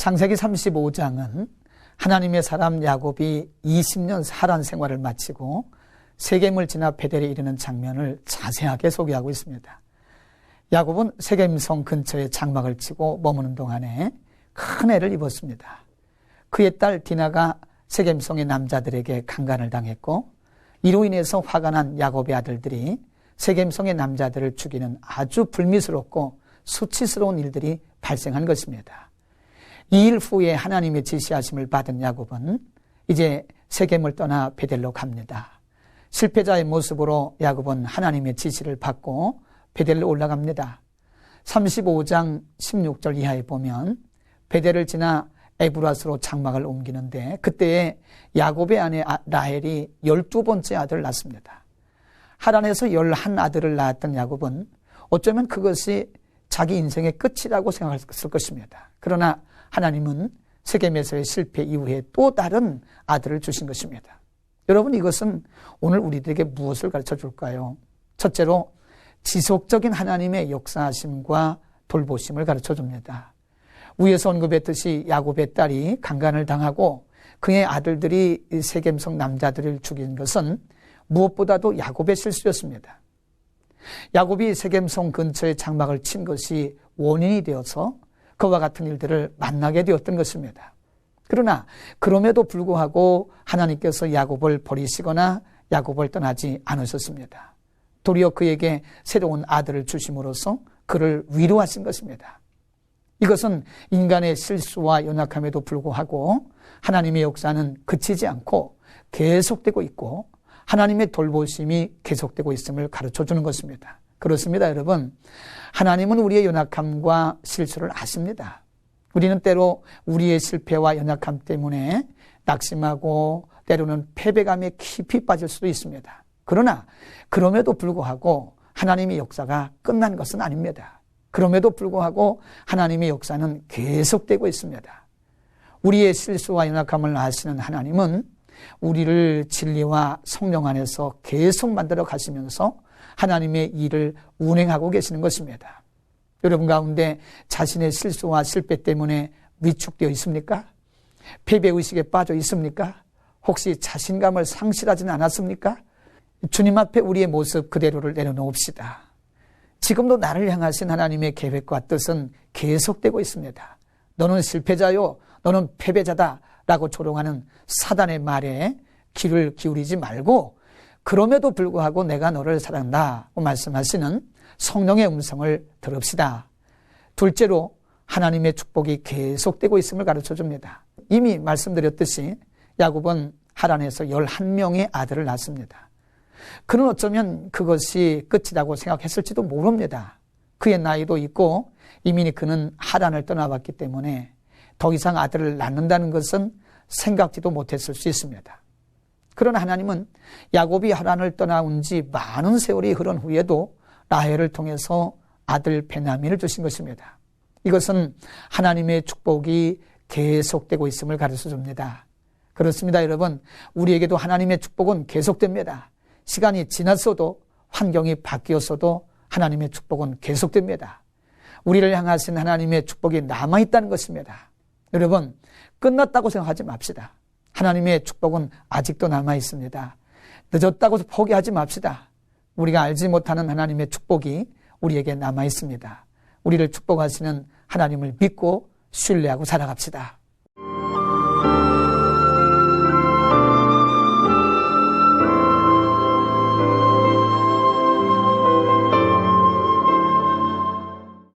창세기 35장은 하나님의 사람 야곱이 20년 하란 생활을 마치고 세겜을 지나 베델에 이르는 장면을 자세하게 소개하고 있습니다. 야곱은 세겜성 근처에 장막을 치고 머무는 동안에 큰 애를 입었습니다. 그의 딸 디나가 세겜성의 남자들에게 강간을 당했고, 이로 인해서 화가 난 야곱의 아들들이 세겜성의 남자들을 죽이는 아주 불미스럽고 수치스러운 일들이 발생한 것입니다. 이 일 후에 하나님의 지시하심을 받은 야곱은 이제 세겜을 떠나 베델로 갑니다. 실패자의 모습으로 야곱은 하나님의 지시를 받고 베델로 올라갑니다. 35장 16절 이하에 보면 베델을 지나 에브라스로 장막을 옮기는데, 그때에 야곱의 아내 라헬이 12번째 아들을 낳습니다. 하란에서 11아들을 낳았던 야곱은 어쩌면 그것이 자기 인생의 끝이라고 생각했을 것입니다. 그러나 하나님은 세겜에서의 실패 이후에 또 다른 아들을 주신 것입니다. 여러분, 이것은 오늘 우리들에게 무엇을 가르쳐 줄까요? 첫째로 지속적인 하나님의 역사하심과 돌보심을 가르쳐 줍니다. 위에서 언급했듯이 야곱의 딸이 강간을 당하고 그의 아들들이 세겜성 남자들을 죽인 것은 무엇보다도 야곱의 실수였습니다. 야곱이 세겜성 근처에 장막을 친 것이 원인이 되어서 그와 같은 일들을 만나게 되었던 것입니다. 그러나 그럼에도 불구하고 하나님께서 야곱을 버리시거나 야곱을 떠나지 않으셨습니다. 도리어 그에게 새로운 아들을 주심으로써 그를 위로하신 것입니다. 이것은 인간의 실수와 연약함에도 불구하고 하나님의 역사는 그치지 않고 계속되고 있고 하나님의 돌보심이 계속되고 있음을 가르쳐주는 것입니다. 그렇습니다, 여러분. 하나님은 우리의 연약함과 실수를 아십니다. 우리는 때로 우리의 실패와 연약함 때문에 낙심하고 때로는 패배감에 깊이 빠질 수도 있습니다. 그러나 그럼에도 불구하고 하나님의 역사가 끝난 것은 아닙니다. 그럼에도 불구하고 하나님의 역사는 계속되고 있습니다. 우리의 실수와 연약함을 아시는 하나님은 우리를 진리와 성령 안에서 계속 만들어 가시면서 하나님의 일을 운행하고 계시는 것입니다. 여러분 가운데 자신의 실수와 실패 때문에 위축되어 있습니까? 패배의식에 빠져 있습니까? 혹시 자신감을 상실하지는 않았습니까? 주님 앞에 우리의 모습 그대로를 내려놓읍시다. 지금도 나를 향하신 하나님의 계획과 뜻은 계속되고 있습니다. 너는 실패자요, 너는 패배자다 라고 조롱하는 사단의 말에 귀를 기울이지 말고, 그럼에도 불구하고 내가 너를 사랑한다고 말씀하시는 성령의 음성을 들읍시다. 둘째로 하나님의 축복이 계속되고 있음을 가르쳐줍니다. 이미 말씀드렸듯이 야곱은 하란에서 11명의 아들을 낳습니다. 그는 어쩌면 그것이 끝이라고 생각했을지도 모릅니다. 그의 나이도 있고 이미 그는 하란을 떠나봤기 때문에 더 이상 아들을 낳는다는 것은 생각지도 못했을 수 있습니다. 그러나 하나님은 야곱이 하란을 떠나온 지 많은 세월이 흐른 후에도 라헬을 통해서 아들 베냐민을 주신 것입니다. 이것은 하나님의 축복이 계속되고 있음을 가르쳐 줍니다. 그렇습니다, 여러분. 우리에게도 하나님의 축복은 계속됩니다. 시간이 지났어도 환경이 바뀌었어도 하나님의 축복은 계속됩니다. 우리를 향하신 하나님의 축복이 남아있다는 것입니다. 여러분, 끝났다고 생각하지 맙시다. 하나님의 축복은 아직도 남아있습니다. 늦었다고 포기하지 맙시다. 우리가 알지 못하는 하나님의 축복이 우리에게 남아있습니다. 우리를 축복하시는 하나님을 믿고 신뢰하고 살아갑시다.